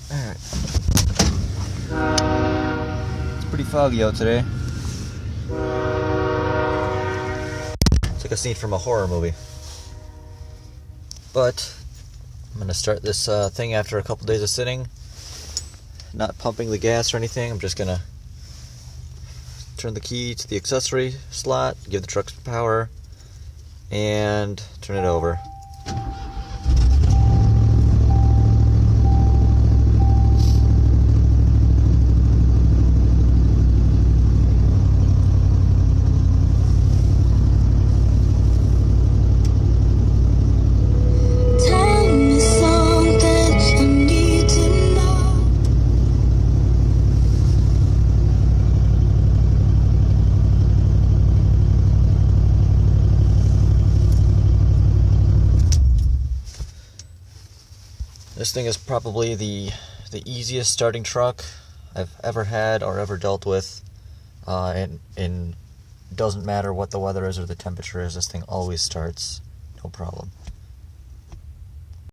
Alright. It's pretty foggy out today. It's like a scene from a horror movie. But I'm going to start this thing after a couple days of sitting. Not pumping the gas or anything. I'm just going to turn the key to the accessory slot, give the truck some power, and turn it over. This thing is probably the easiest starting truck I've ever had or ever dealt with. And doesn't matter what the weather is or the temperature is, this thing always starts, no problem.